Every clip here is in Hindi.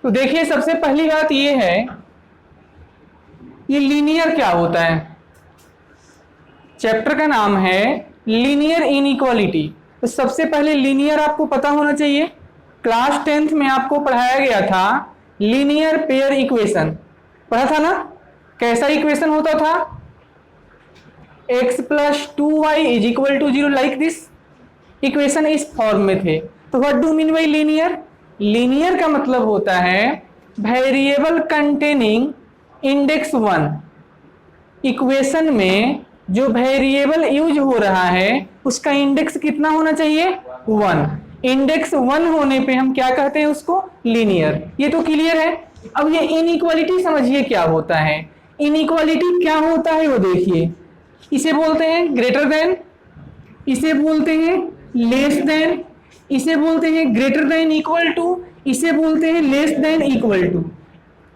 तो देखिए सबसे पहली बात ये है, ये लीनियर क्या होता है। चैप्टर का नाम है लीनियर इनइक्वालिटी। तो सबसे पहले लीनियर आपको पता होना चाहिए। क्लास 10th में आपको पढ़ाया गया था लीनियर पेयर इक्वेशन, पढ़ा था ना। कैसा इक्वेशन होता था, x + 2y = 0 like this. Equation इस फॉर्म में थे। तो what do mean by linear. Linear का मतलब होता है वेरिएबल कंटेनिंग इंडेक्स 1। इक्वेशन में जो वेरिएबल यूज हो रहा है उसका इंडेक्स कितना होना चाहिए, 1। इंडेक्स 1 होने पे हम क्या कहते हैं उसको, लीनियर। ये तो क्लियर है। अब ये इनइक्वालिटी समझिए क्या होता है। इनइक्वालिटी क्या होता है वो देखिए। इसे बोलते हैं ग्रेटर देन, इसे बोलते हैं लेस देन, इसे बोलते हैं ग्रेटर देन इक्वल टू, इसे बोलते हैं लेस देन इक्वल टू।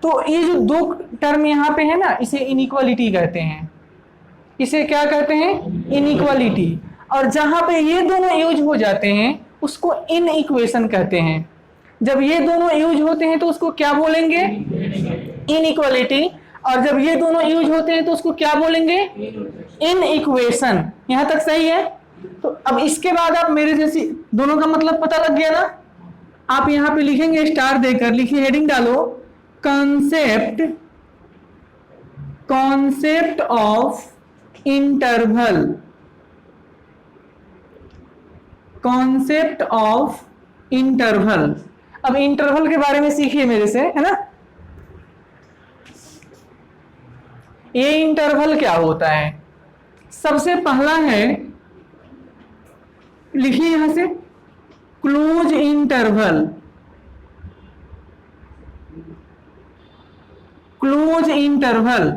तो ये जो दो टर्म यहाँ पे है ना, इसे इनइक्वालिटी कहते हैं। इसे क्या कहते हैं, इनइक्वालिटी। और जहां पे ये दोनों यूज हो जाते हैं उसको इन इक्वेशन कहते हैं। जब ये दोनों यूज होते हैं तो उसको क्या बोलेंगे, इनइक्वालिटी। और जब ये दोनों यूज होते हैं तो उसको क्या बोलेंगे, इन इक्वेशन। यहां तक सही है। तो अब इसके बाद आप मेरे जैसी दोनों का मतलब पता लग गया ना। आप यहां पे लिखेंगे स्टार देकर, लिखिए हेडिंग डालो concept of interval. Concept of interval. अब इंटरवल के बारे में सीखिए मेरे से, है ना। ये इंटरवल क्या होता है। सबसे पहला है, लिखिए यहां से close interval. Close interval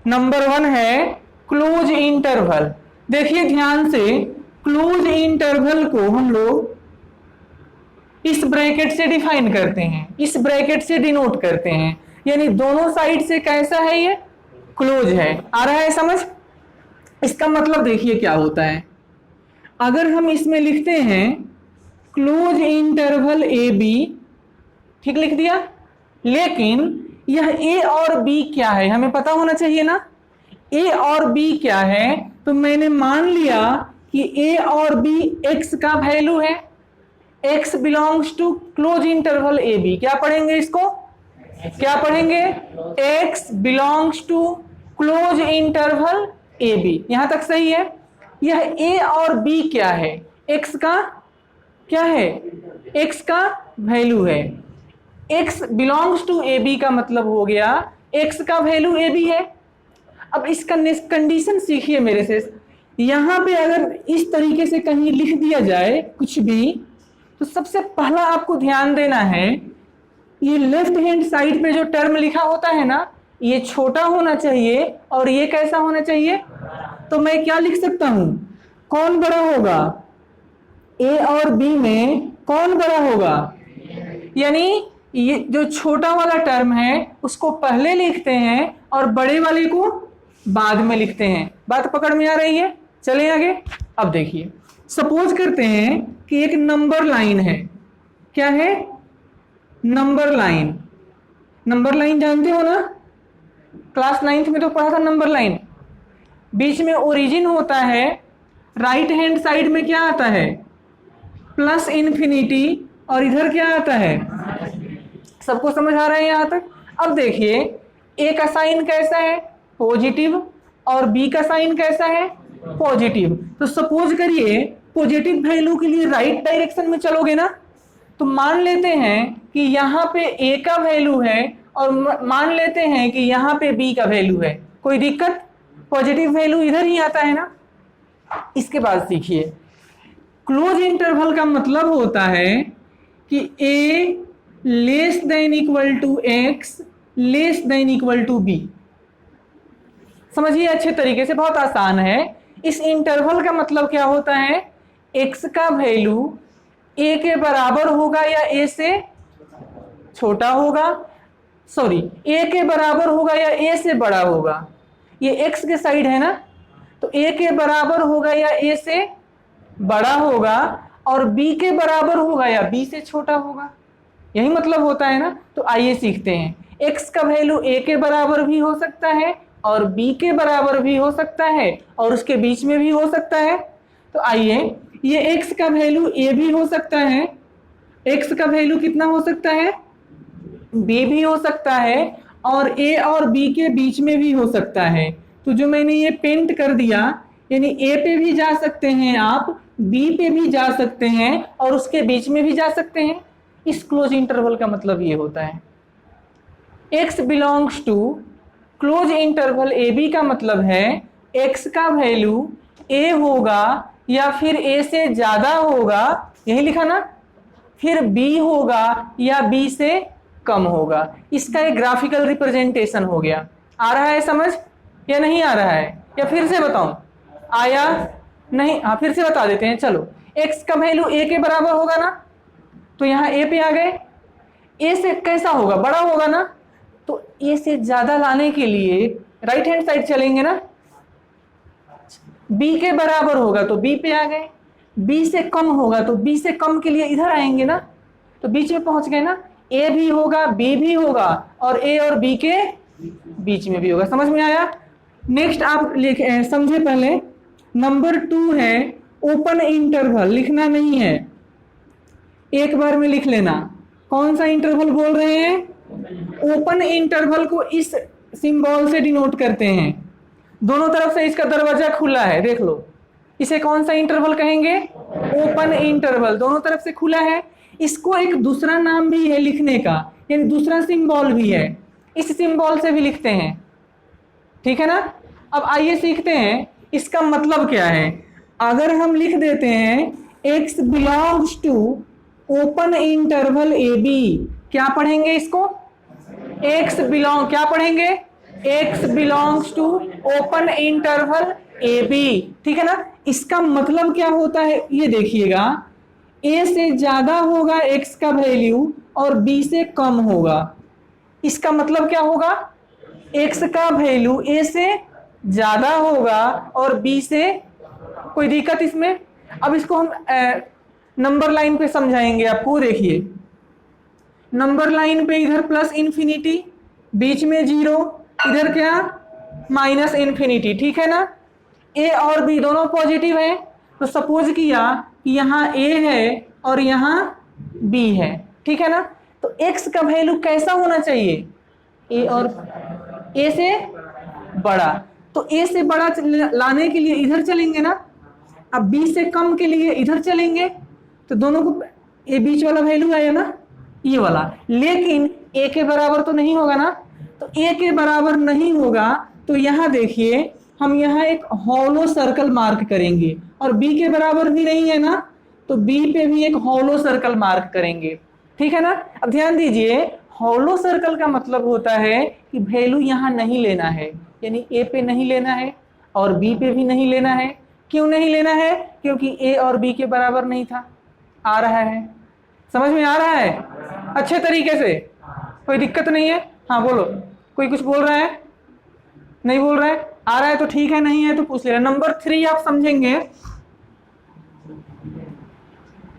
number 1 है क्लोज इंटरवल। देखिए ध्यान से, क्लोज इंटरवल को हम लोग इस ब्रैकेट से डिफाइन करते हैं, इस ब्रैकेट से डिनोट करते हैं। यानी दोनों साइड से कैसा है, ये क्लोज है। आ रहा है समझ। इसका मतलब देखिए क्या होता है। अगर हम इसमें लिखते हैं क्लोज इंटरवल ए बी, ठीक लिख दिया, लेकिन यह ए और बी क्या है हमें पता होना चाहिए ना। ए और बी क्या है, तो मैंने मान लिया कि ए और बी एक्स का वैल्यू है। X belongs to close interval A B. क्या पढ़ेंगे इसको, क्या पढ़ेंगे, x belongs to close interval A B. यहां तक सही है। यह ए और बी क्या है, एक्स का क्या है, एक्स का वैल्यू है। X belongs to A B का मतलब हो गया एक्स का वैल्यू ए बी है। अब इसका कंडीशन सीखिए मेरे से। यहां पे अगर इस तरीके से कहीं लिख दिया जाए कुछ भी, तो सबसे पहला आपको ध्यान देना है, ये लेफ्ट हैंड साइड पे जो टर्म लिखा होता है ना, ये छोटा होना चाहिए और ये कैसा होना चाहिए। तो मैं क्या लिख सकता हूं, कौन बड़ा होगा, ए और बी में कौन बड़ा होगा। यानी ये जो छोटा वाला टर्म है उसको पहले लिखते हैं और बड़े वाले को बाद में लिखते हैं। बात पकड़ में आ रही है। चलें आगे। अब देखिए, सपोज करते हैं कि एक नंबर लाइन है। क्या है, नंबर लाइन। नंबर लाइन जानते हो ना, क्लास 9th में तो पढ़ा था नंबर लाइन। बीच में ओरिजिन होता है, राइट हैंड साइड में क्या आता है, प्लस इन्फिनिटी, और इधर क्या आता है। सबको समझ आ रहा है यहां तक। अब देखिए, ए का साइन कैसा है, पॉजिटिव, और बी का साइन कैसा है, पॉजिटिव। तो सपोज करिए पॉजिटिव वैल्यू के लिए राइट डायरेक्शन में चलोगे ना, तो मान लेते हैं कि यहाँ पे ए का वैल्यू है और मान लेते हैं कि यहाँ पे बी का वैल्यू है। कोई दिक्कत, पॉजिटिव वैल्यू इधर ही आता है ना। इसके बाद सीखिए, क्लोज इंटरवल का मतलब होता है कि a less than equal to x less than equal to b. समझिए अच्छे तरीके से, बहुत आसान है। इस इंटरवल का मतलब क्या होता है, एक्स का वैल्यू ए के बराबर होगा या ए से छोटा होगा, सॉरी ए के बराबर होगा या ए से बड़ा होगा। ये एक्स के साइड है ना, तो ए के बराबर होगा या ए से बड़ा होगा, और बी के बराबर होगा या बी से छोटा होगा। यही मतलब होता है ना। तो आइए सीखते हैं। x का वैल्यू a के बराबर भी हो सकता है और b के बराबर भी हो सकता है और उसके बीच में भी हो सकता है। तो आइए, ये x का वैल्यू a भी हो सकता है, x का वैल्यू कितना हो सकता है, b भी हो सकता है और a और b के बीच में भी हो सकता है। तो जो मैंने ये पेंट कर दिया, यानी a पे भी जा सकते हैं आप, b पे भी जा सकते हैं और उसके बीच में भी जा सकते हैं। इस क्लोज इंटरवल का मतलब ये होता है। x belongs to close interval A B का मतलब है x का वैल्यू a होगा या फिर a से ज्यादा होगा, यही लिखा ना, फिर b होगा या b से कम होगा। इसका एक ग्राफिकल रिप्रेजेंटेशन हो गया। आ रहा है समझ या नहीं आ रहा है, या फिर से बताऊं? आया नहीं? हाँ, फिर से बता देते हैं। चलो, x का वैल्यू a के बराबर होगा ना, तो यहाँ a पे आ गए। a से कैसा होगा, बड़ा होगा ना, तो a से ज्यादा लाने के लिए राइट हैंड साइड चलेंगे ना। b के बराबर होगा तो b पे आ गए, b से कम होगा तो b से कम के लिए इधर आएंगे ना, तो बीच में पहुंच गए ना। a भी होगा, b भी होगा और a और b के बीच में भी होगा। समझ में आया? नेक्स्ट आप समझे पहले। नंबर 2 है ओपन इंटरवल। लिखना नहीं है, एक बार में लिख लेना। कौन सा इंटरवल बोल रहे हैं? ओपन इंटरवल को इस सिंबल से डिनोट करते हैं। दोनों तरफ से इसका दरवाजा खुला है, देख लो। इसे कौन सा इंटरवल कहेंगे? Open interval. दोनों तरफ से खुला है। इसको एक दूसरा नाम भी है लिखने का, यानी दूसरा सिंबल भी है, इस सिंबल से भी लिखते हैं। ठीक है ना? अब आइए सीखते हैं इसका मतलब क्या है। अगर हम लिख देते हैं x belongs to open interval A B, क्या पढ़ेंगे इसको? क्या पढ़ेंगे? x belongs to open interval A B. ठीक है ना? इसका मतलब क्या होता है ये देखिएगा, a से ज्यादा होगा x का वैल्यू और b से कम होगा। इसका मतलब क्या होगा? x का वैल्यू a से ज्यादा होगा और b से, कोई दिक्कत इसमें? अब इसको हम नंबर लाइन पे समझाएंगे आपको। देखिए, नंबर लाइन पे इधर प्लस इन्फिनिटी, बीच में 0, इधर क्या? Minus infinity. ठीक है ना? a और b दोनों पॉजिटिव है, तो सपोज किया कि यहाँ a है और यहाँ b है। ठीक है ना? तो x का वैल्यू कैसा होना चाहिए? a और a से बड़ा। तो a से बड़ा लाने के लिए इधर चलेंगे ना, अब b से कम के लिए इधर चलेंगे, तो दोनों को ये बीच वाला वैल्यू आया ना, ये वाला। लेकिन a के बराबर तो नहीं होगा ना, तो a के बराबर नहीं होगा तो यहाँ देखिए, हम यहाँ एक हॉलो सर्कल मार्क करेंगे और b के बराबर भी नहीं है ना, तो b पे भी एक हॉलो सर्कल मार्क करेंगे। ठीक है ना? अब ध्यान दीजिए, हॉलो सर्कल का मतलब होता है कि वैल्यू यहाँ नहीं लेना है, यानी a पे नहीं लेना है और b पे भी नहीं लेना है। क्यों नहीं लेना है? क्योंकि a और b के बराबर नहीं था। आ रहा है? समझ में आ रहा है अच्छे तरीके से? कोई दिक्कत नहीं है? हाँ बोलो, कोई कुछ बोल रहा है? नहीं बोल रहा है? आ रहा है तो ठीक है, नहीं है तो पूछ लेना। नंबर 3 आप समझेंगे।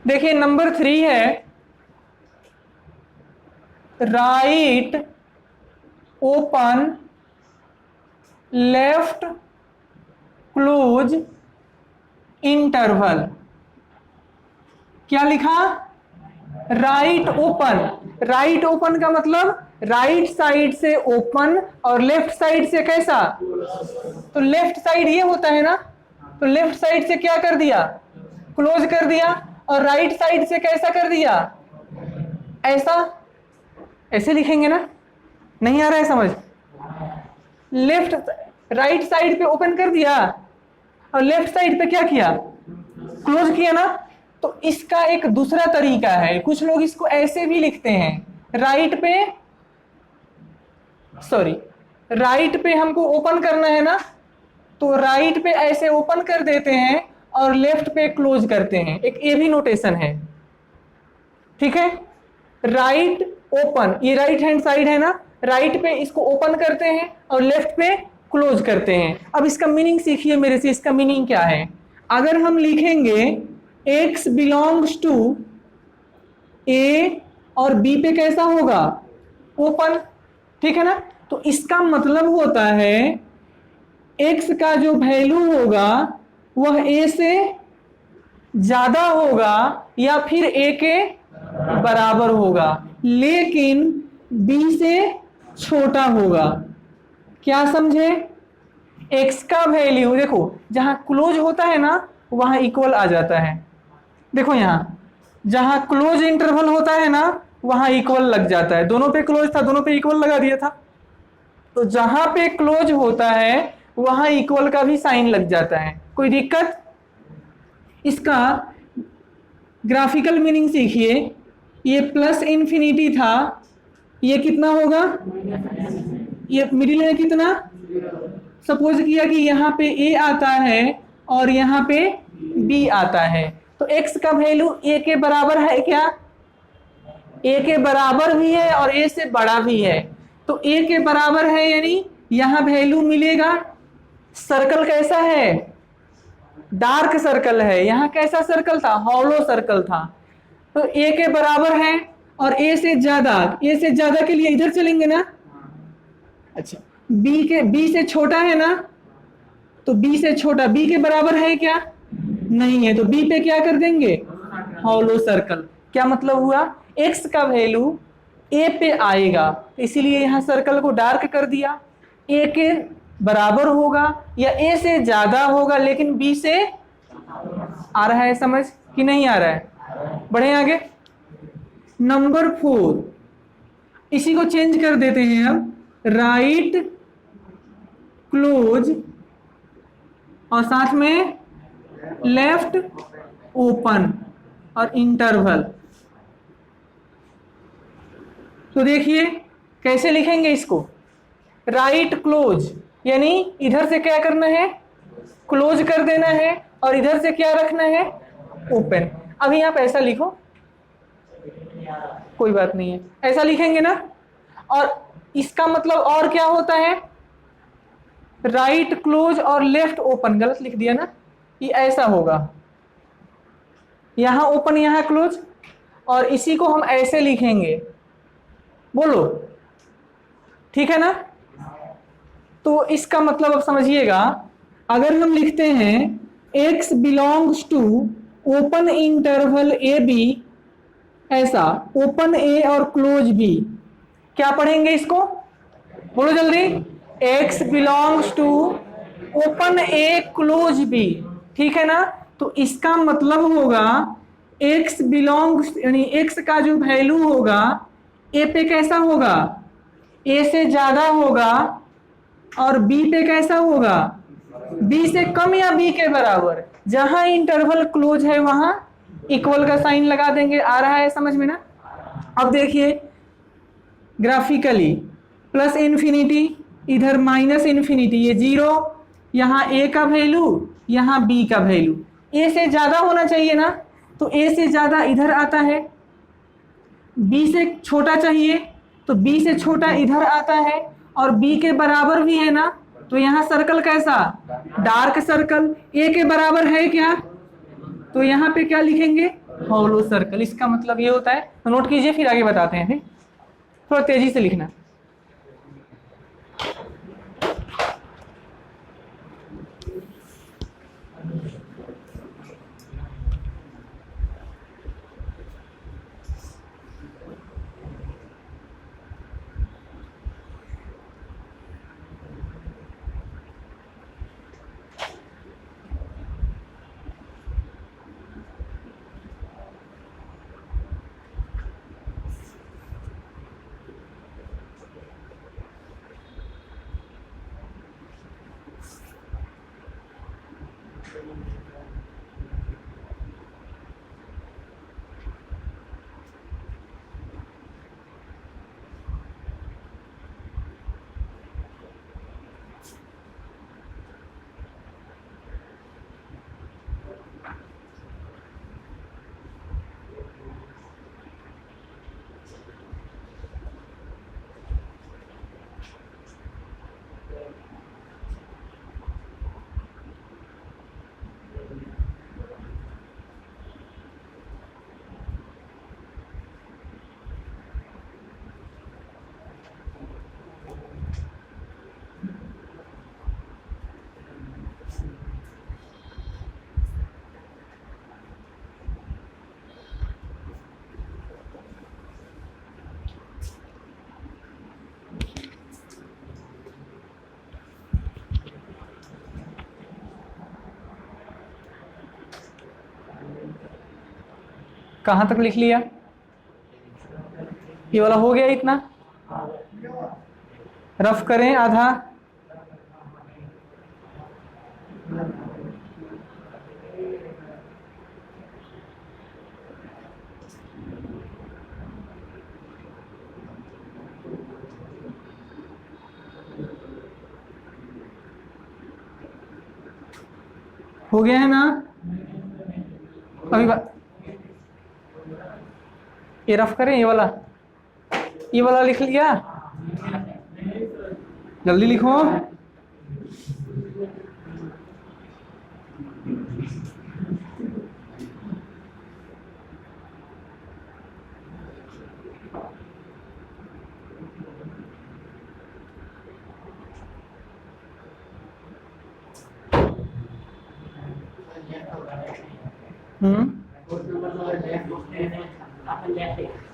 देखिए, नंबर 3 है right open left close interval. क्या लिखा? Right open. राइट ओपन का मतलब राइट साइड से ओपन और लेफ्ट साइड से कैसा? तो लेफ्ट साइड ये होता है ना, तो लेफ्ट साइड से क्या कर दिया? क्लोज कर दिया। और राइट साइड से कैसा कर दिया? ऐसा, ऐसे लिखेंगे ना। नहीं आ रहा है समझ? लेफ्ट राइट साइड पे ओपन कर दिया और लेफ्ट साइड पे क्या किया? क्लोज किया ना। तो इसका एक दूसरा तरीका है, कुछ लोग इसको ऐसे भी लिखते हैं, राइट पे हमको ओपन करना है ना, तो राइट पे ऐसे ओपन कर देते हैं और लेफ्ट पे क्लोज करते हैं। एक ये भी नोटेशन है। ठीक है? राइट ओपन, ये राइट हैंड साइड है ना, राइट पे इसको ओपन करते हैं और लेफ्ट पे क्लोज करते हैं। अब इसका मीनिंग सीखिए मेरे से। इसका मीनिंग क्या है? अगर हम लिखेंगे x बिलोंग्स टू a और बी पे कैसा होगा, ओपन, ठीक है ना। तो इसका मतलब होता है x का जो वैल्यू होगा वह a से ज्यादा होगा या फिर a के बराबर होगा, लेकिन b से छोटा होगा। क्या समझे? x का वैल्यू देखो, जहां क्लोज होता है ना वहां इक्वल आ जाता है। देखो यहां जहां क्लोज इंटरवल होता है ना वहां इक्वल लग जाता है। दोनों पे क्लोज था, दोनों पे इक्वल लगा दिया था। तो जहां पे क्लोज होता है वहां इक्वल का भी साइन लग जाता है। कोई दिक्कत? इसका ग्राफिकल मीनिंग सीखिए। ये प्लस इन्फिनिटी था, ये कितना होगा, ये मिडिल में कितना, सपोज किया कि यहाँ पे a आता है और यहाँ पे b आता है, तो x का वैल्यू a के बराबर है क्या, a के बराबर भी है और a से बड़ा भी है। तो a के बराबर है यानी यहाँ वैल्यू मिलेगा। सर्कल कैसा है, डार्क सर्कल है। यहाँ कैसा सर्कल था, हॉलो सर्कल था। तो a के बराबर है और a से ज्यादा के लिए इधर चलेंगे ना। अच्छा, b से छोटा है ना, तो b से छोटा, b के बराबर है क्या, नहीं है, तो b पे क्या कर देंगे, हॉलो सर्कल। क्या मतलब हुआ, x का वैल्यू a पे आएगा, इसीलिए यहां सर्कल को डार्क कर दिया। a के बराबर होगा या a से ज्यादा होगा, लेकिन b से आ रहा है, समझ कि नहीं आ रहा है। बढ़े आगे। नंबर 4, इसी को चेंज कर देते हैं अब, राइट क्लोज और साथ में लेफ्ट ओपन और इंटरवल। तो देखिए कैसे लिखेंगे इसको, राइट क्लोज यानी इधर से क्या करना है, क्लोज कर देना है, और इधर से क्या रखना है, ओपन। अभी आप ऐसा लिखो, कोई बात नहीं है, ऐसा लिखेंगे ना। और इसका मतलब और क्या होता है, राइट क्लोज और लेफ्ट ओपन, गलत लिख दिया ना, ये ऐसा होगा, यहां ओपन यहां क्लोज, और इसी को हम ऐसे लिखेंगे, बोलो ठीक है ना। तो इसका मतलब अब समझिएगा, अगर हम लिखते हैं x belongs to open interval A B, ऐसा ओपन ए और क्लोज बी, क्या पढ़ेंगे इसको, बोलो जल्दी, x belongs to open A close B, ठीक है ना। तो इसका मतलब होगा x बिलोंग्स यानी x का जो वैल्यू होगा a पे कैसा होगा, a से ज्यादा होगा, और b पे कैसा होगा, b से कम या b के बराबर। जहां इंटरवल क्लोज है वहां इक्वल का साइन लगा देंगे। आ रहा है समझ में ना। अब देखिए ग्राफिकली, प्लस इन्फिनिटी इधर माइनस इन्फिनिटी, ये 0, यहाँ a का वैल्यू यहाँ b का वैल्यू, a से ज्यादा होना चाहिए ना, तो a से ज्यादा इधर आता है, b से छोटा चाहिए तो b से छोटा इधर आता है, और b के बराबर भी है ना, तो यहाँ सर्कल कैसा, डार्क सर्कल। a के बराबर है क्या, तो यहाँ पे क्या लिखेंगे, हॉलो सर्कल। इसका मतलब ये होता है, तो नोट कीजिए फिर आगे बताते हैं, फिर थोड़ा तेजी से लिखना। कहाँ तक लिख लिया? ये वाला हो गया इतना, रफ करें आधा। हो गया है ना? अभी ये रफ करें, ये वाला लिख लिया, जल्दी लिखो।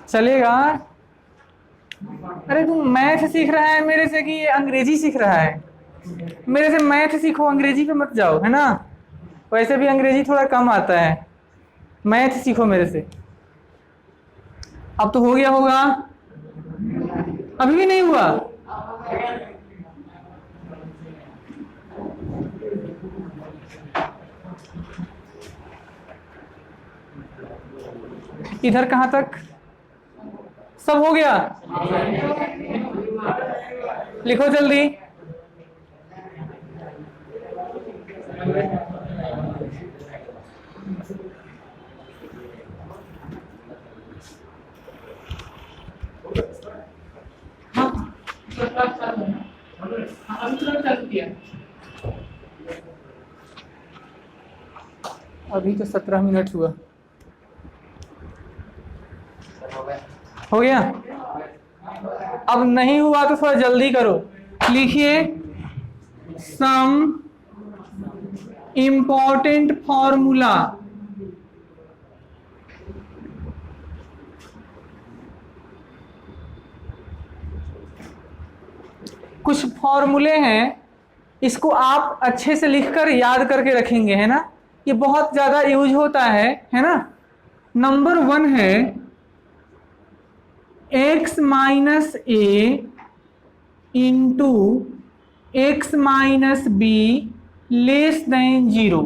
चलेगा? अरे तुम मैथ सीख रहा है मेरे से कि ये अंग्रेजी सीख रहा है? मेरे से मैथ सीखो, अंग्रेजी पे मत जाओ, है ना? वैसे भी अंग्रेजी थोड़ा कम आता है, मैथ सीखो मेरे से। अब तो हो गया होगा? अभी भी नहीं हुआ? इधर कहाँ तक? सब हो गया? लिखो जल्दी। अभी तो 17 मिनट हुआ। हो गया? अब नहीं हुआ तो थोड़ा जल्दी करो। लिखिए सम इम्पोर्टेंट फॉर्मूला। कुछ फॉर्मूले हैं, इसको आप अच्छे से लिखकर याद करके रखेंगे, है ना? ये बहुत ज्यादा यूज होता है ना? नंबर 1 है x minus A into x minus B less than 0।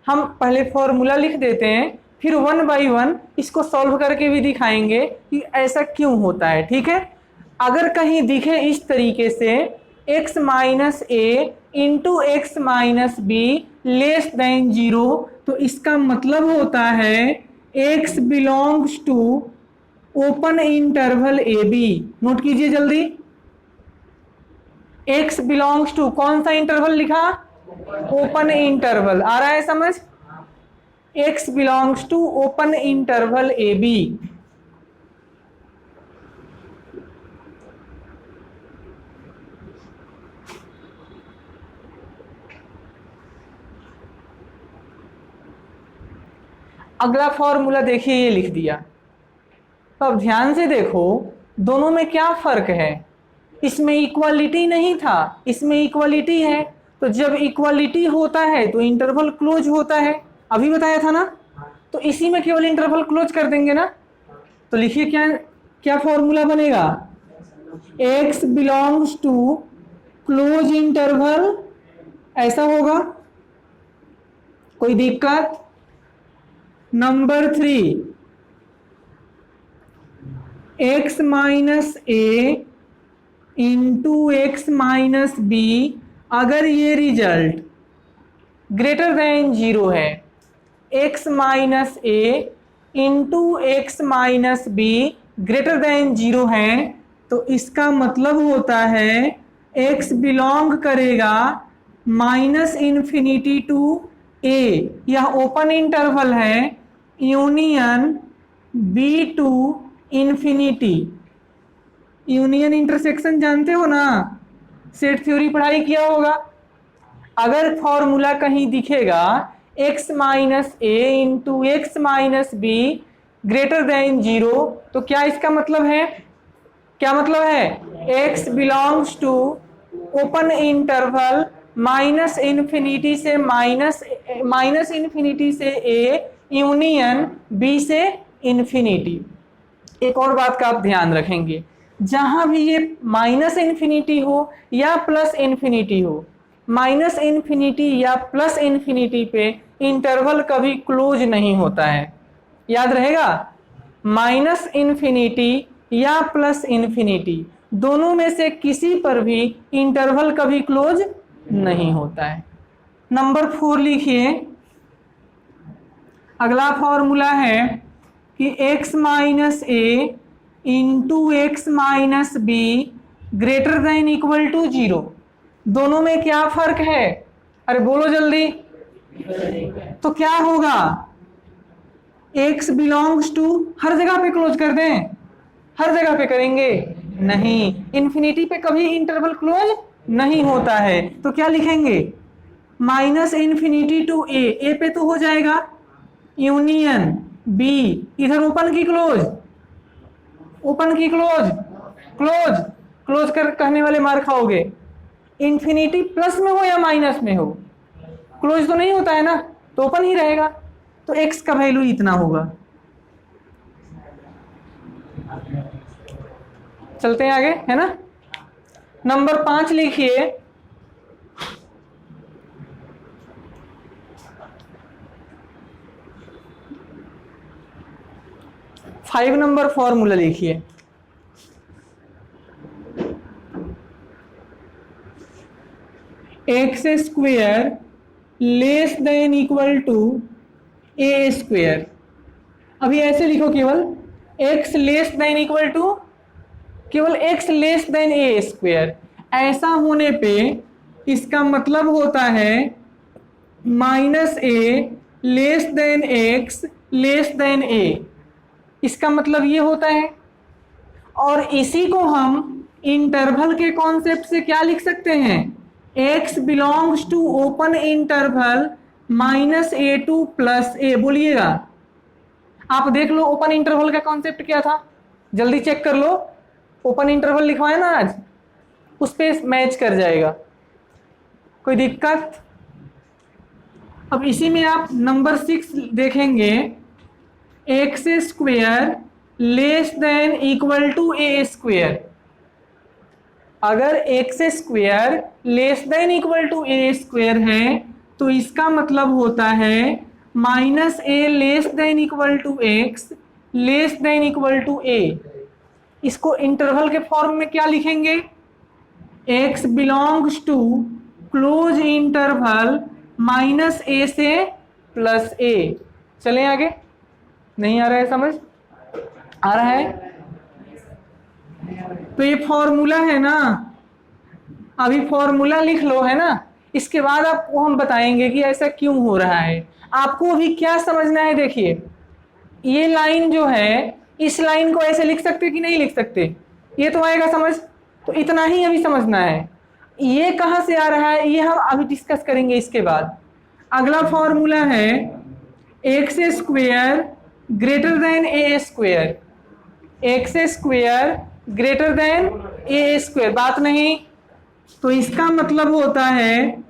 हम पहले फॉर्मूला लिख देते हैं, फिर 1 बाई 1 इसको सॉल्व करके भी दिखाएंगे कि ऐसा क्यों होता है, ठीक है? अगर कहीं दिखे इस तरीके से x minus A into x minus B less than 0, तो इसका मतलब होता है x belongs to open interval A B. Note कीजिए जल्दी, x बिलोंग्स टू कौन सा इंटरवल लिखा? Open interval. आ रहा है समझ? x belongs to open interval A B. अगला फॉर्मूला देखिए, ये लिख दिया। तो अब ध्यान से देखो दोनों में क्या फर्क है। इसमें इक्वालिटी नहीं था, इसमें इक्वालिटी है। तो जब इक्वालिटी होता है तो इंटरवल क्लोज होता है, अभी बताया था ना? तो इसी में केवल इंटरवल क्लोज कर देंगे ना। तो लिखिए क्या क्या फॉर्मूला बनेगा? x belongs to close interval, ऐसा होगा। कोई दिक्कत? Number 3, x minus A into x minus B, अगर ये रिजल्ट ग्रेटर देन 0 है, x minus A into x minus B greater than 0 है, तो इसका मतलब होता है x बिलोंग करेगा माइनस इन्फिनिटी टू a, यह ओपन इंटरवल है, union b to infinity. Union intersection जानते हो ना, सेट थ्योरी पढ़ाई किया होगा। अगर फॉर्मूला कहीं दिखेगा x minus A into x minus B greater than 0, तो क्या इसका मतलब है? क्या मतलब है? x belongs to open interval minus infinity से माइनस इन्फिनिटी से a यूनियन बी से इन्फिनिटी। एक और बात का आप ध्यान रखेंगे, जहां भी ये माइनस इन्फिनिटी हो या प्लस इन्फिनिटी हो, माइनस इन्फिनिटी या प्लस इन्फिनिटी पे इंटरवल कभी क्लोज नहीं होता है। याद रहेगा, माइनस इन्फिनिटी या प्लस इन्फिनिटी दोनों में से किसी पर भी इंटरवल कभी क्लोज नहीं होता है। नंबर 4 लिखिए। अगला फॉर्मूला है कि x minus A into x minus B greater than equal to 0। दोनों में क्या फर्क है? अरे बोलो जल्दी। तो क्या होगा? x बिलोंग्स टू, हर जगह पे क्लोज कर दें? हर जगह पे करेंगे? नहीं, इन्फिनिटी पे कभी इंटरवल क्लोज नहीं होता है। तो क्या लिखेंगे? माइनस इन्फिनिटी टू ए, ए पे तो हो जाएगा यूनियन बी, इधर ओपन की क्लोज, ओपन की क्लोज, क्लोज क्लोज कर कहने वाले मार खाओगे। इन्फिनिटी प्लस में हो या माइनस में हो, क्लोज तो नहीं होता है ना, तो ओपन ही रहेगा। तो x का वैल्यू इतना होगा। चलते हैं आगे, है ना। नंबर 5 लिखिए। फाइव नंबर फॉर्मूला लिखिए। X square less than equal to A square. अभी ऐसे लिखो, केवल x less than equal to, केवल x less than a square. ऐसा होने पे इसका मतलब होता है minus a less than x less than a. इसका मतलब ये होता है। और इसी को हम इंटरवल के कॉन्सेप्ट से क्या लिख सकते हैं? x belongs to open interval minus a to plus a. बोलिएगा, आप देख लो ओपन इंटरवल का कॉन्सेप्ट क्या था, जल्दी चेक कर लो। ओपन इंटरवल लिखवाया ना आज, उस पे मैच कर जाएगा। कोई दिक्कत? अब इसी में आप नंबर 6 देखेंगे, x square less than equal to A square. अगर x square less than equal to A square है तो इसका मतलब होता है minus a less than equal to x less than equal to a. इसको इंटरवल के फॉर्म में क्या लिखेंगे? x belongs to close interval minus a से प्लस ए। चलें आगे। नहीं आ रहा है समझ? आ रहा है? तो ये फॉर्मूला है ना, अभी फॉर्मूला लिख लो, है ना। इसके बाद आपको हम बताएंगे कि ऐसा क्यों हो रहा है। आपको अभी क्या समझना है? देखिए, ये लाइन जो है, इस लाइन को ऐसे लिख सकते कि नहीं लिख सकते? ये तो आएगा समझ। तो इतना ही अभी समझना है। ये कहां से आ रहा है ये हम अभी डिस्कस करेंगे इसके बाद। अगला फॉर्मूला है x square greater than a square. X square greater than a square, बात नहीं? तो इसका मतलब होता है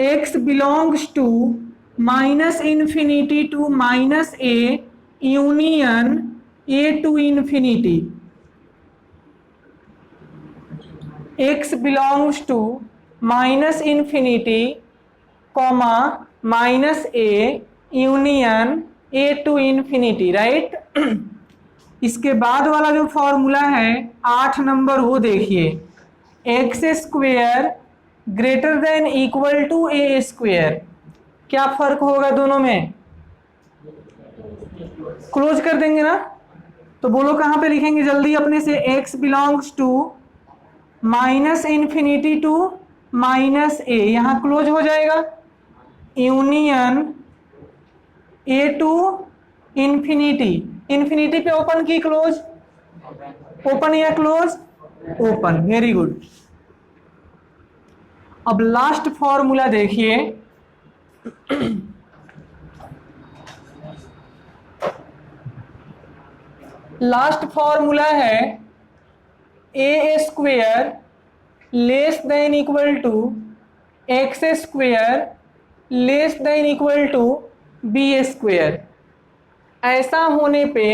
x belongs to minus infinity to minus a union a to infinity. x belongs to minus infinity comma minus a union a to infinity, right. इसके बाद वाला जो फॉर्मूला है 8 नंबर, वो देखिए, x square greater than equal to A square. क्या फर्क होगा दोनों में? क्लोज कर देंगे ना। तो बोलो कहां पे लिखेंगे जल्दी अपने से? x belongs to minus infinity to minus a, यहां क्लोज हो जाएगा, union a to infinity. Infinity पे ओपन की क्लोज, ओपन या क्लोज? ओपन। Very good. अब लास्ट फॉर्मूला देखिए, लास्ट फॉर्मूला है a square less than equal to x square less than equal to b square. ऐसा होने पे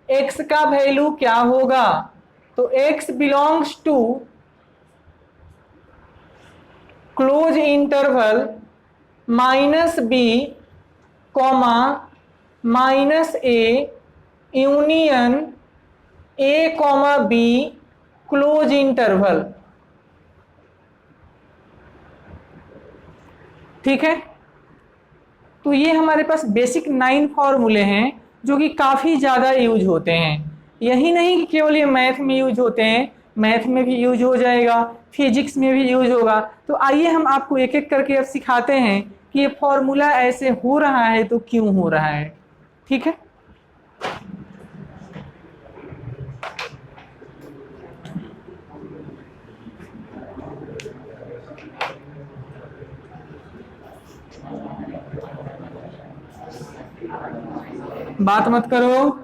x का वैल्यू क्या होगा? तो x belongs to close interval -b, -a union a, b close interval. ठीक है, तो ये हमारे पास बेसिक 9 फॉर्मूले हैं जो कि काफ़ी ज़्यादा यूज होते हैं। यही नहीं कि केवल ये मैथ में यूज होते हैं, मैथ में भी यूज हो जाएगा, फिजिक्स में भी यूज होगा। तो आइए हम आपको एक एक करके अब सिखाते हैं कि ये फॉर्मूला ऐसे हो रहा है तो क्यों हो रहा है। ठीक है, बात मत करो।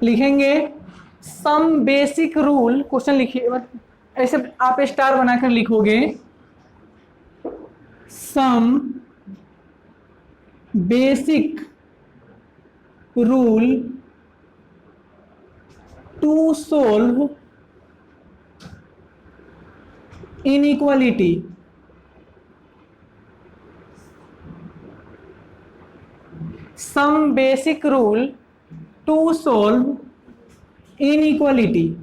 लिखेंगे सम बेसिक रूल, क्वेश्चन लिखिए, ऐसे आप स्टार बनाकर लिखोगे some basic rule to solve inequality. Some basic rule to solve inequality.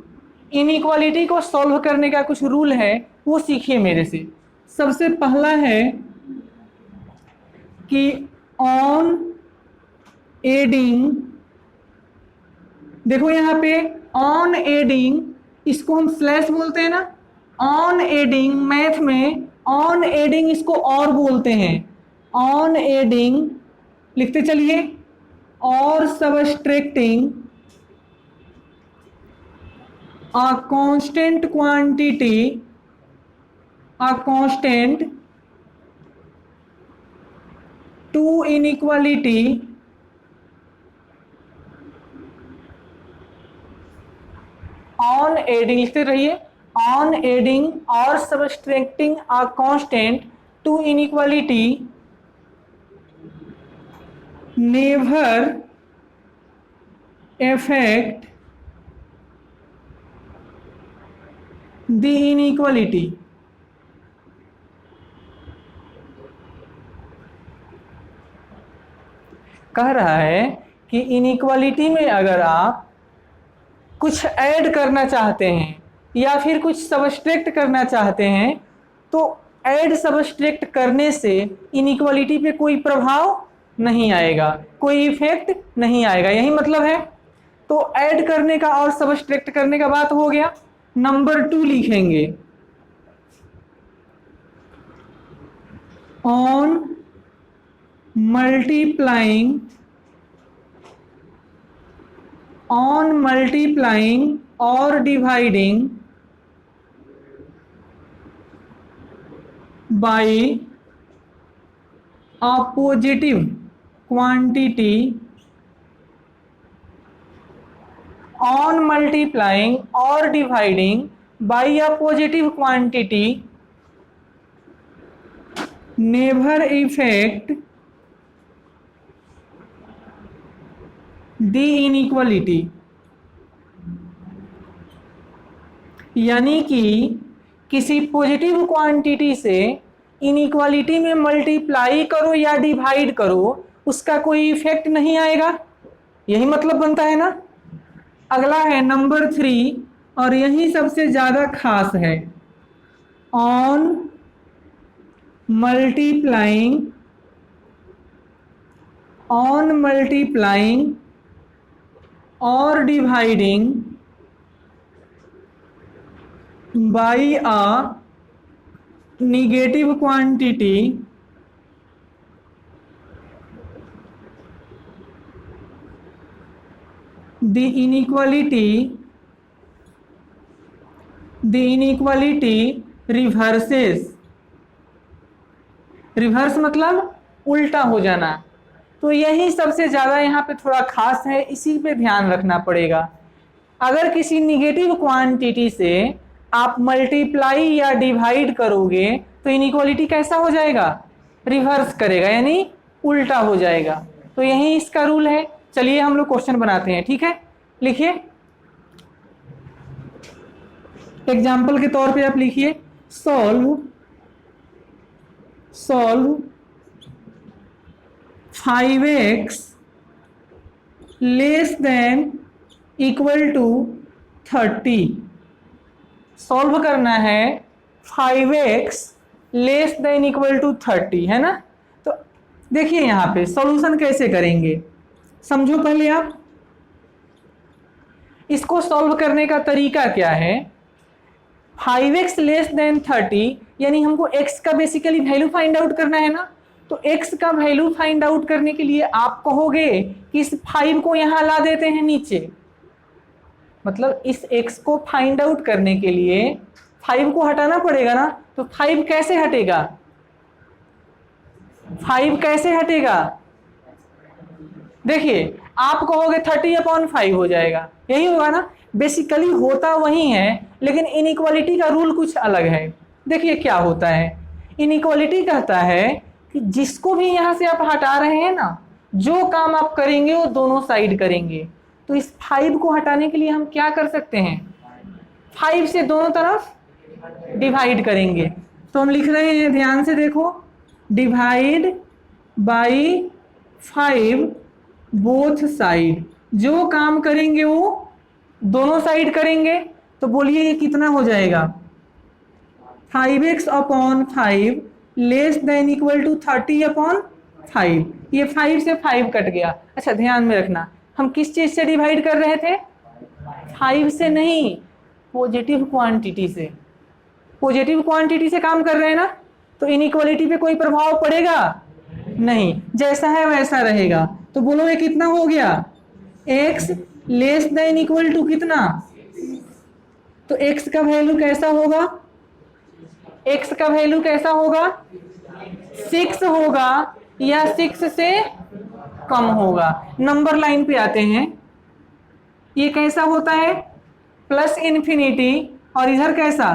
Inequality को सॉल्व करने का कुछ रूल है, वो सीखिए मेरे से। सबसे पहला है कि ऑन एडिंग, देखो यहां पे ऑन एडिंग, इसको हम स्लैश बोलते हैं ना, ऑन एडिंग, मैथ में ऑन एडिंग इसको और बोलते हैं। ऑन एडिंग लिखते चलिए, और subtracting a constant quantity, a constant to inequality on adding, लिखते रहिए, on adding or subtracting a constant to inequality never affect the inequality। कह रहा है कि इनइक्वालिटी में अगर आप कुछ ऐड करना चाहते हैं या फिर कुछ सबट्रैक्ट करना चाहते हैं तो ऐड सबट्रैक्ट करने से इनइक्वालिटी पे कोई प्रभाव नहीं आएगा, कोई इफेक्ट नहीं आएगा, यही मतलब है। तो ऐड करने का और सबट्रैक्ट करने का बात हो गया। नंबर 2 लिखेंगे on multiplying, on multiplying or dividing by a positive quantity, on multiplying or dividing by a positive quantity never affect the inequality। यानी कि किसी पॉजिटिव क्वांटिटी से इनइक्वालिटी में मल्टीप्लाई करो या डिवाइड करो, उसका कोई इफेक्ट नहीं आएगा, यही मतलब बनता है ना। अगला है नंबर 3, और यही सबसे ज्यादा खास है, ऑन मल्टीप्लाइंग, ऑन मल्टीप्लाइंग और dividing by a negative quantity the inequality reverses। Reverse मतलब उल्टा हो जाना। तो यही सबसे ज्यादा यहाँ पे थोड़ा खास है, इसी पे ध्यान रखना पड़ेगा। अगर किसी निगेटिव क्वांटिटी से आप मल्टीप्लाई या डिवाइड करोगे तो इनइक्वालिटी कैसा हो जाएगा, रिवर्स करेगा, यानी उल्टा हो जाएगा। तो यही इसका रूल है। चलिए हम लोग क्वेश्चन बनाते हैं, ठीक है। लिखिए, एग्जाम्पल के तौर पे आप लिखिए, solve 5x less than equal to 30। Solve करना है 5x less than equal to 30, है ना। तो देखिए यहाँ पे सॉल्यूशन कैसे करेंगे, समझो पहले आप। इसको सॉल्व करने का तरीका क्या है, 5x लेस देन 30 यानी हमको x का बेसिकली वैल्यू फाइंड आउट करना है ना। तो x का वैल्यू फाइंड आउट करने के लिए आप कहोगे कि इस 5 को यहां ला देते हैं नीचे, मतलब इस x को फाइंड आउट करने के लिए 5 को हटाना पड़ेगा ना। तो 5 कैसे हटेगा, 5 कैसे हटेगा, देखिए आप कहोगे 30/5 हो जाएगा, यही होगा ना। बेसिकली होता वही है, लेकिन इनइक्वालिटी का रूल कुछ अलग है। देखिए क्या होता है, इनइक्वालिटी कहता है कि जिसको भी यहां से आप हटा रहे हैं ना, जो काम आप करेंगे वो दोनों साइड करेंगे। तो इस 5 को हटाने के लिए हम क्या कर सकते हैं, 5 से दोनों तरफ डिवाइड करेंगे। तो हम लिख रहे हैं, ध्यान से देखो, डिवाइड बाई 5 बोथ साइड। जो काम करेंगे वो दोनों साइड करेंगे। तो बोलिए ये कितना हो जाएगा, 5x/5 less than equal to 30/5। ये 5 से 5 कट गया। अच्छा ध्यान में रखना, हम किस चीज से डिवाइड कर रहे थे, 5 से नहीं, पॉजिटिव क्वांटिटी से। पॉजिटिव क्वांटिटी से काम कर रहे हैं ना, तो इनइक्वालिटी पे कोई प्रभाव पड़ेगा नहीं, जैसा है वैसा रहेगा। तो बोलो ये कितना हो गया, x less than equal to कितना, तो x का वैल्यू कैसा होगा, x का वैल्यू कैसा होगा, 6 होगा या 6 से कम होगा। नंबर लाइन पे आते हैं, ये कैसा होता है, प्लस इन्फिनिटी, और इधर कैसा,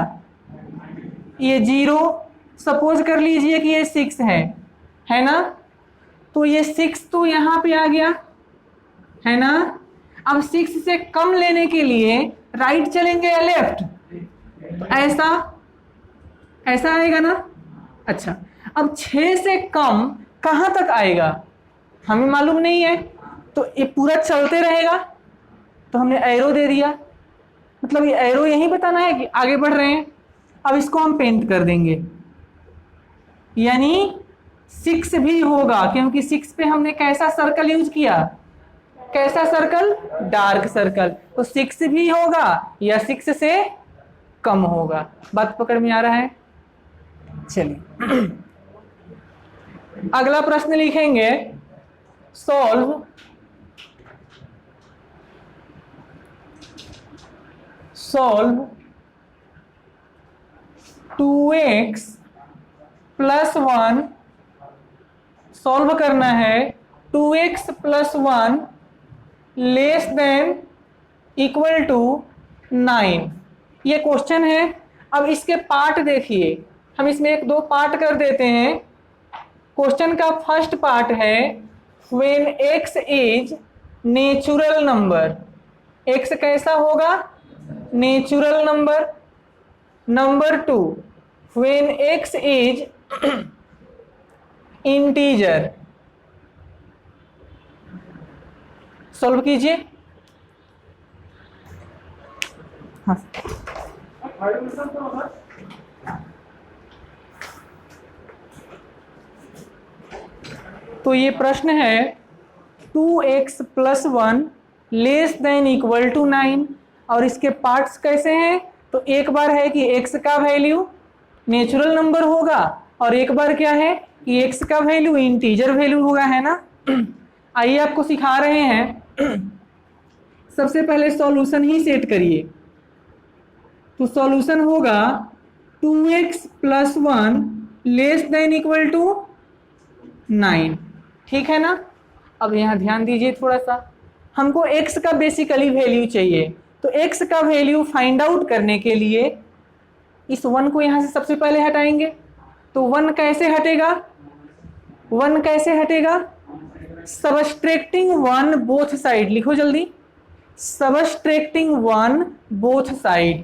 ये 0। सपोज कर लीजिए कि ये 6 है ना। तो ये 6 तो यहाँ पे आ गया, है ना। अब 6 से कम लेने के लिए राइट चलेंगे या लेफ्ट, तो ऐसा आएगा ना। अच्छा अब 6 से कम कहाँ तक आएगा हमें मालूम नहीं है, तो ये पूरा चलते रहेगा। तो हमने एरो दे दिया, मतलब ये एरो यही बताना है कि आगे बढ़ रहे हैं। अब इसको हम पेंट कर देंगे, यानी 6 भी होगा, क्योंकि 6 पे हमने कैसा सर्कल यूज किया, कैसा सर्कल, डार्क सर्कल। तो 6 भी होगा या 6 से कम होगा। बात पकड़ में आ रहा है। चलिए अगला प्रश्न लिखेंगे, सॉल्व 2x + 1, सॉल्व करना है 2x + 1 less than equal to 9। ये क्वेश्चन है। अब इसके पार्ट देखिए, हम इसमें 1-2 पार्ट कर देते हैं। क्वेश्चन का फर्स्ट पार्ट है, when x is natural number, x कैसा होगा, natural number. Number 2, when x is integer. Solve कीजिए। हाँ। तो ये प्रश्न है 2x + 1 less than equal to 9, और इसके पार्ट्स कैसे हैं, तो एक बार है कि x का वैल्यू नेचुरल नंबर होगा, और एक बार क्या है कि x का वैल्यू इंटीजर वैल्यू होगा, है ना। आइए आपको सिखा रहे हैं। सबसे पहले सॉल्यूशन ही सेट करिए। तो सॉल्यूशन होगा 2x + 1 less than equal to 9, ठीक है ना। अब यहाँ ध्यान दीजिए थोड़ा सा, हमको x का बेसिकली वैल्यू चाहिए, तो x का वैल्यू फाइंड आउट करने के लिए इस 1 को यहां से सबसे पहले हटाएंगे। तो 1 कैसे हटेगा, 1 कैसे हटेगा, सबट्रैक्टिंग 1 बोथ साइड, लिखो जल्दी, सबट्रैक्टिंग 1 बोथ साइड,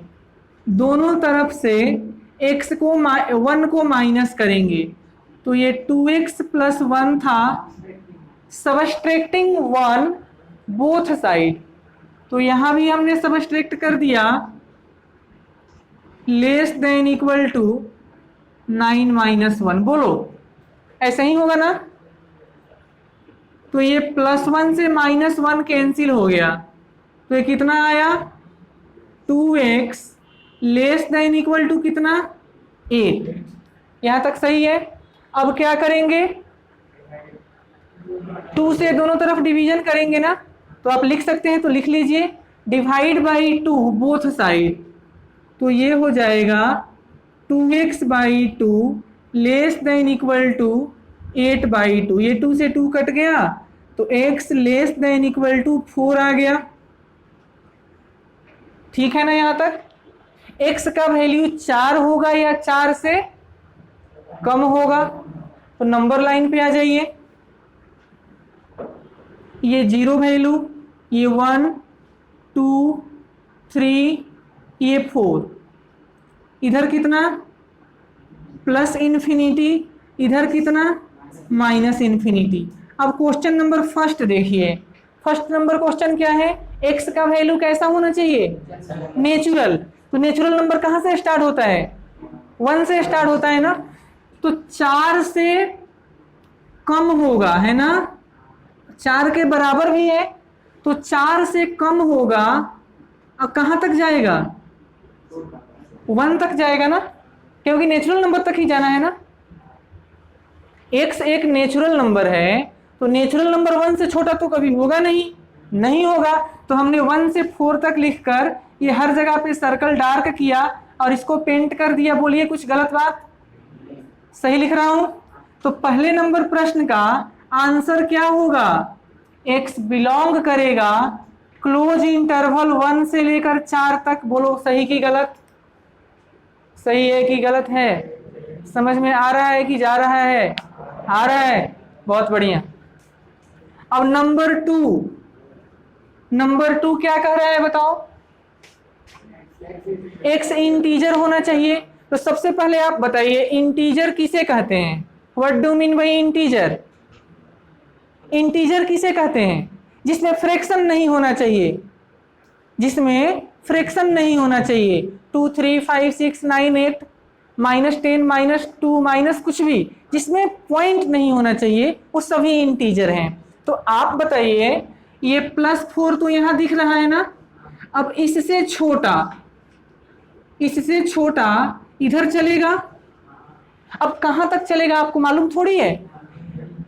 दोनों तरफ से x को 1 को माइनस करेंगे। तो ये 2x प्लस 1 था, सबट्रैक्टिंग 1 बोथ साइड, तो यहां भी हमने सबट्रैक्ट कर दिया, less than equal to 9 minus 1, बोलो ऐसा ही होगा ना। तो ये +1 से -1 कैंसिल हो गया, तो ये कितना आया, 2x less than equal to कितना, 8। यहां तक सही है। अब क्या करेंगे, 2 से दोनों तरफ डिवीजन करेंगे ना, तो आप लिख सकते हैं, तो लिख लीजिए डिवाइड बाई 2 बोथ साइड, तो ये हो जाएगा 2x/2 less than equal to 8/2। ये 2 से 2 कट गया, तो x less than equal to 4 आ गया। ठीक है ना यहां तक। x का वैल्यू 4 होगा या 4 से कम होगा, तो नंबर लाइन पे आ जाइए, ये 0 वैल्यू, ये 1 2 3, ये 4, इधर कितना प्लस इन्फिनिटी, इधर कितना माइनस इन्फिनिटी। अब क्वेश्चन नंबर फर्स्ट देखिए, फर्स्ट नंबर क्वेश्चन क्या है, x का वैल्यू कैसा होना चाहिए, नेचुरल। तो नेचुरल नंबर कहां से स्टार्ट होता है, 1 से स्टार्ट होता है ना, तो 4 से कम होगा, है ना, 4 के बराबर भी है, तो 4 से कम होगा। अब कहां तक जाएगा, 1 तक जाएगा ना, क्योंकि नेचुरल नंबर तक ही जाना है ना। x एक नेचुरल नंबर है, तो नेचुरल नंबर 1 से छोटा तो कभी होगा नहीं, नहीं होगा। तो हमने 1 से 4 तक लिखकर ये हर जगह पे सर्कल डार्क किया और इसको पेंट कर दिया। बोलिए कुछ गलत बात, सही लिख रहा हूं। तो पहले नंबर प्रश्न का आंसर क्या होगा, x बिलोंग करेगा क्लोज इंटरवल 1 से लेकर 4 तक। बोलो सही की गलत, सही है कि गलत है, समझ में आ रहा है कि जा रहा है, आ रहा है, बहुत बढ़िया। अब नंबर टू क्या कह रहा है बताओ, x इंटीजर होना चाहिए। तो सबसे पहले आप बताइए इंटीजर किसे कहते हैं, what do mean by integer. Integer किसे कहते हैं, जिसमें फ्रैक्शन नहीं होना चाहिए, जिसमें फ्रैक्शन नहीं होना चाहिए। 2 3 5 6 9 8 -10 -2 माइनस कुछ भी, जिसमें पॉइंट नहीं होना चाहिए, वो सभी इंटीजर हैं। तो आप बताइए ये +4 तो यहां दिख रहा है ना, अब इससे छोटा इधर चलेगा। अब कहां तक चलेगा आपको मालूम थोड़ी है,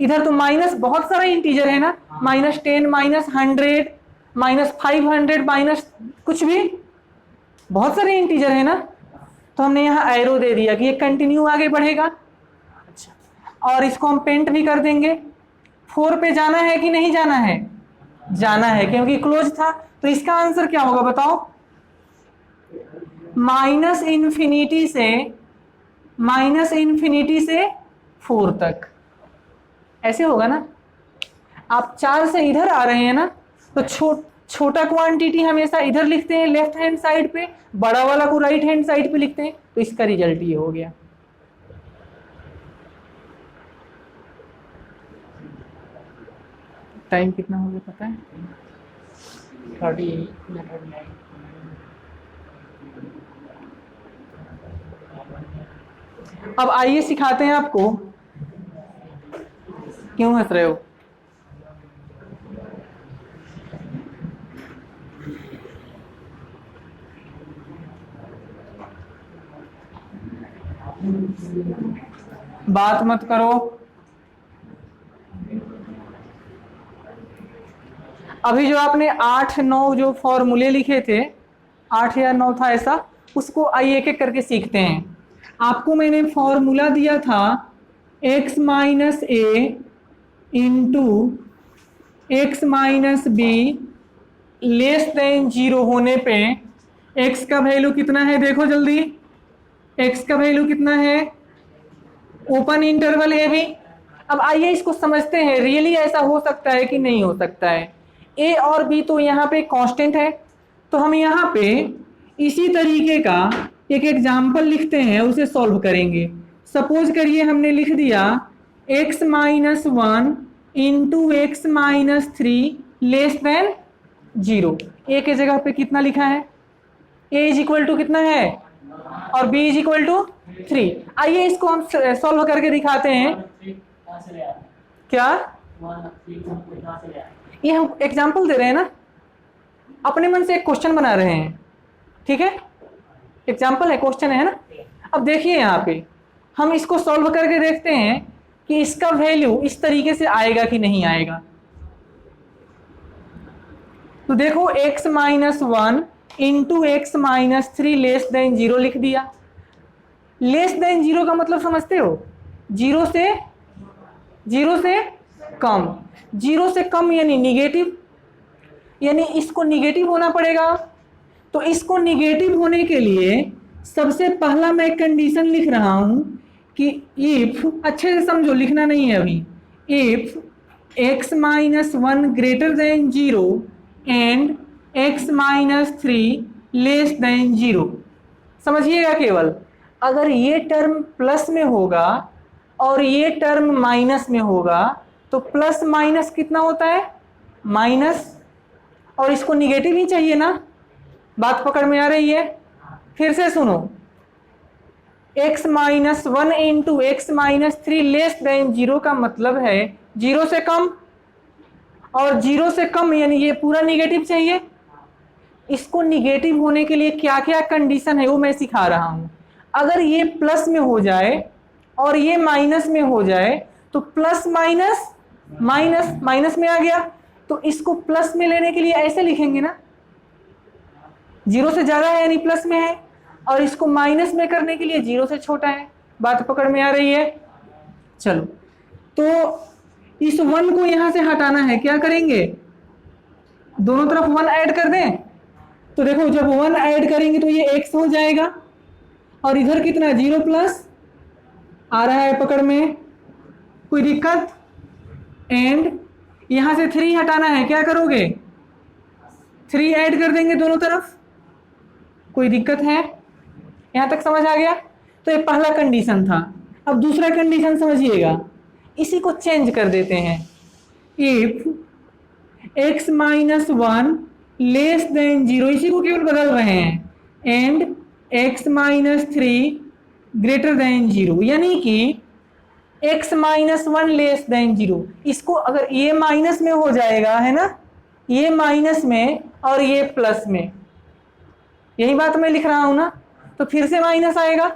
इधर तो माइनस बहुत सारा इंटीजर है ना, -10 -100 -500 माइनस कुछ भी, बहुत सारे इंटीजर है ना। तो हमने यहाँ एरो दे दिया कि ये कंटिन्यू आगे बढ़ेगा। अच्छा, और इसको हम पेंट भी कर देंगे। 4 पे जाना है कि नहीं जाना है, जाना है क्योंकि क्लोज था। तो इसका आंसर क्या होगा बताओ, माइनस इन्फिनिटी से 4 तक, ऐसे होगा ना। आप 4 से इधर आ रहे हैं ना, तो छोटा क्वांटिटी हमेशा इधर लिखते हैं लेफ्ट हैंड साइड पे, बड़ा वाला को राइट हैंड साइड पे लिखते हैं। तो इसका रिजल्ट ये हो गया। टाइम कितना हो गया पता है, 38 मिनट। अब आइए सिखाते हैं आपको, क्यों हंस रहे हो, बात मत करो। अभी जो आपने 8 9 जो फॉर्मूले लिखे थे, 8 या 9 था ऐसा, उसको आइए एक एक करके सीखते हैं। आपको मैंने फॉर्मूला दिया था x minus A into x minus B less than 0 होने पे x का वैल्यू कितना है, देखो जल्दी, x का वैल्यू कितना है, ओपन इंटरवल ए बी। अब आइए इसको समझते हैं, रियली ऐसा हो सकता है कि नहीं हो सकता है। ए और बी तो यहाँ पे कांस्टेंट है, तो हम यहाँ पे इसी तरीके का एक एग्जाम्पल लिखते हैं, उसे सॉल्व करेंगे। सपोज करिए हमने लिख दिया x minus 1 into x minus 3 less than 0। ए के जगह पे कितना लिखा है, a इज इक्वल टू कितना है और b इज इक्वल टू 3। आइए इसको हम सॉल्व करके दिखाते हैं। क्या ये हम एग्जाम्पल दे रहे हैं ना, अपने मन से एक क्वेश्चन बना रहे हैं, ठीक है, एग्जाम्पल है, क्वेश्चन है ना। अब देखिए यहाँ पे हम इसको सॉल्व करके देखते हैं कि इसका वैल्यू इस तरीके से आएगा कि नहीं आएगा। तो देखो x minus 1 into x minus 3 less than 0 लिख दिया। लेस देन 0 का मतलब समझते हो, 0 से कम, 0 से कम यानी निगेटिव, यानी इसको निगेटिव होना पड़ेगा। तो इसको निगेटिव होने के लिए सबसे पहला मैं कंडीशन लिख रहा हूं कि इफ, अच्छे से समझो, लिखना नहीं है अभी, if x minus 1 greater than 0 and x minus 3 less than 0। समझिएगा, केवल अगर ये टर्म प्लस में होगा और ये टर्म माइनस में होगा तो प्लस माइनस कितना होता है, माइनस, और इसको निगेटिव ही चाहिए ना। बात पकड़ में आ रही है? फिर से सुनो, x minus 1 into x minus 3 less than 0 का मतलब है 0 से कम, और 0 से कम यानी ये पूरा निगेटिव चाहिए। इसको निगेटिव होने के लिए क्या क्या कंडीशन है वो मैं सिखा रहा हूं। अगर ये प्लस में हो जाए और ये माइनस में हो जाए तो प्लस माइनस माइनस, माइनस में आ गया तो इसको प्लस में लेने के लिए ऐसे लिखेंगे ना, 0 से ज्यादा है यानी प्लस में है, और इसको माइनस में करने के लिए 0 से छोटा है। बात पकड़ में आ रही है? चलो, तो इस 1 को यहां से हटाना है, क्या करेंगे, दोनों तरफ 1 ऐड कर दें। तो देखो जब 1 ऐड करेंगे तो ये x हो जाएगा, और इधर कितना 0 प्लस आ रहा है पकड़ में, कोई दिक्कत? एंड यहां से 3 हटाना है, क्या करोगे, 3 ऐड कर देंगे दोनों तरफ, कोई दिक्कत है? यहां तक समझ आ गया? तो ये पहला कंडीशन था। अब दूसरा कंडीशन समझिएगा, इसी को चेंज कर देते हैं। If x minus 1 less than 0, इसी को केवल बदल रहे हैं, and x minus 3 greater than 0, यानी कि x माइनस 1 लेस देन 0। इसको अगर ये माइनस में हो जाएगा, है ना, ये माइनस में और ये प्लस में, यही बात मैं लिख रहा हूं ना, तो फिर से माइनस आएगा।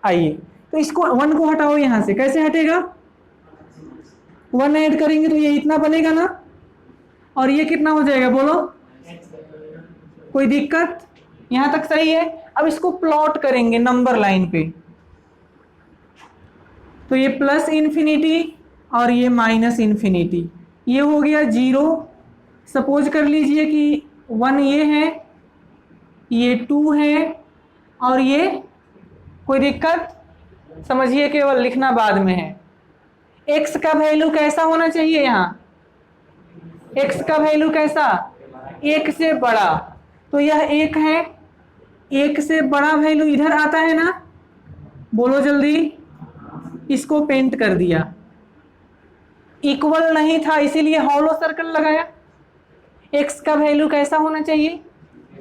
आइए तो इसको 1 को हटाओ यहां से, कैसे हटेगा, 1 ऐड करेंगे तो ये इतना बनेगा ना, और ये कितना हो जाएगा बोलो, कोई दिक्कत? यहां तक सही है? अब इसको प्लॉट करेंगे नंबर लाइन पे, तो ये प्लस इन्फिनिटी और ये माइनस इन्फिनिटी, ये हो गया 0। सपोज कर लीजिए कि 1 ये है, ये 2 है, और ये, कोई दिक्कत? समझिए, केवल लिखना बाद में है। x का वैल्यू कैसा होना चाहिए, यहाँ x का वैल्यू कैसा, 1 से बड़ा, तो यह 1 है, 1 से बड़ा वैल्यू इधर आता है ना, बोलो जल्दी। इसको पेंट कर दिया, इक्वल नहीं था इसीलिए हॉलो सर्कल लगाया। x का वैल्यू कैसा होना चाहिए,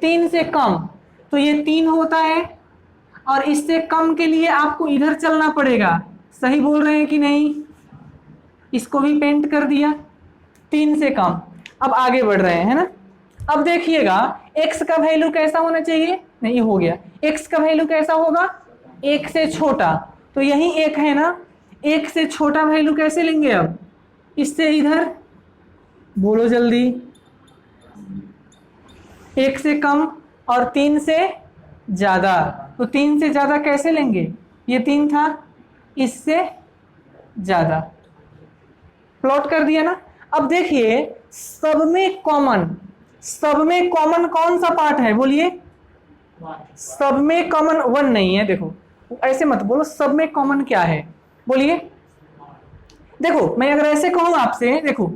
3 से कम, तो ये 3 होता है, और इससे कम के लिए आपको इधर चलना पड़ेगा। सही बोल रहे हैं कि नहीं? इसको भी पेंट कर दिया, 3 से कम। अब आगे बढ़ रहे हैं, है ना। अब देखिएगा x का वैल्यू कैसा होना चाहिए, नहीं हो गया, x का वैल्यू कैसा होगा, 1 से छोटा, तो यही 1 है ना, 1 से छोटा वैल्यू कैसे लेंगे, अब इससे इधर, बोलो जल्दी, 1 से कम और 3 से ज्यादा, तो 3 से ज्यादा कैसे लेंगे, ये 3 था, इससे ज्यादा, प्लॉट कर दिया ना। अब देखिए सब में कॉमन, सब में कॉमन कौन सा पार्ट है, बोलिए। सब में कॉमन 1 नहीं है। देखो ऐसे मत बोलो, सब में कॉमन क्या है, बोलिए। देखो मैं अगर ऐसे कहूं आपसे, देखो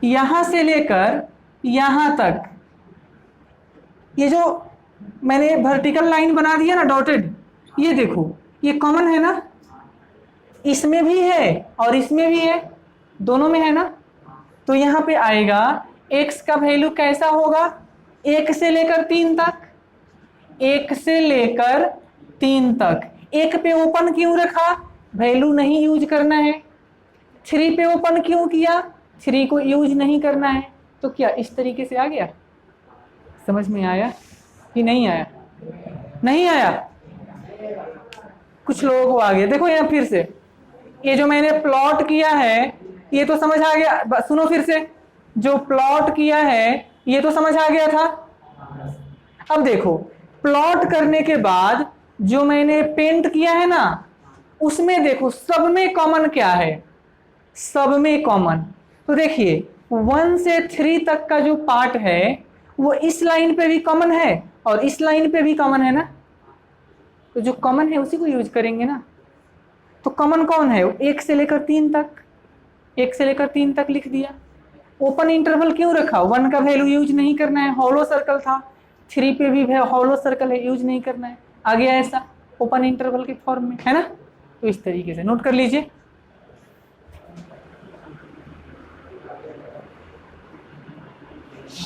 यहां से लेकर यहां तक, ये जो मैंने वर्टिकल लाइन बना दिया ना डॉटेड, ये देखो ये कॉमन है ना, इसमें भी है और इसमें भी है, दोनों में है ना। तो यहां पे आएगा x का वैल्यू कैसा होगा, 1 से लेकर 3 तक, 1 से लेकर 3 तक। 1 पे ओपन क्यों रखा, वैल्यू नहीं यूज करना है। 3 पे ओपन क्यों किया, 3 को यूज नहीं करना है। तो क्या इस तरीके से आ गया, समझ में आया कि नहीं आया? नहीं आया, कुछ लोगों को आ गया। देखो यहाँ फिर से ये जो मैंने प्लॉट किया है ये तो समझ आ गया। सुनो फिर से, जो प्लॉट किया है ये तो समझ आ गया था। अब देखो प्लॉट करने के बाद जो मैंने पेंट किया है ना, उसमें देखो सब में कॉमन क्या है, सब में कॉमन। तो देखिए 1 से 3 तक का जो पार्ट है वो इस लाइन पे भी कॉमन है और इस लाइन पे भी कॉमन है ना। तो जो कॉमन है उसी को यूज करेंगे ना। तो कॉमन कौन है, 1 से लेकर 3 तक, 1 से लेकर 3 तक लिख दिया। ओपन इंटरवल क्यों रखा, 1 का वैल्यू यूज नहीं करना है, हॉलो सर्कल था। 3 पे भी हॉलो सर्कल है, यूज नहीं करना है। आ गया ऐसा ओपन इंटरवल के फॉर्म में, है ना। तो इस तरीके से नोट कर लीजिए।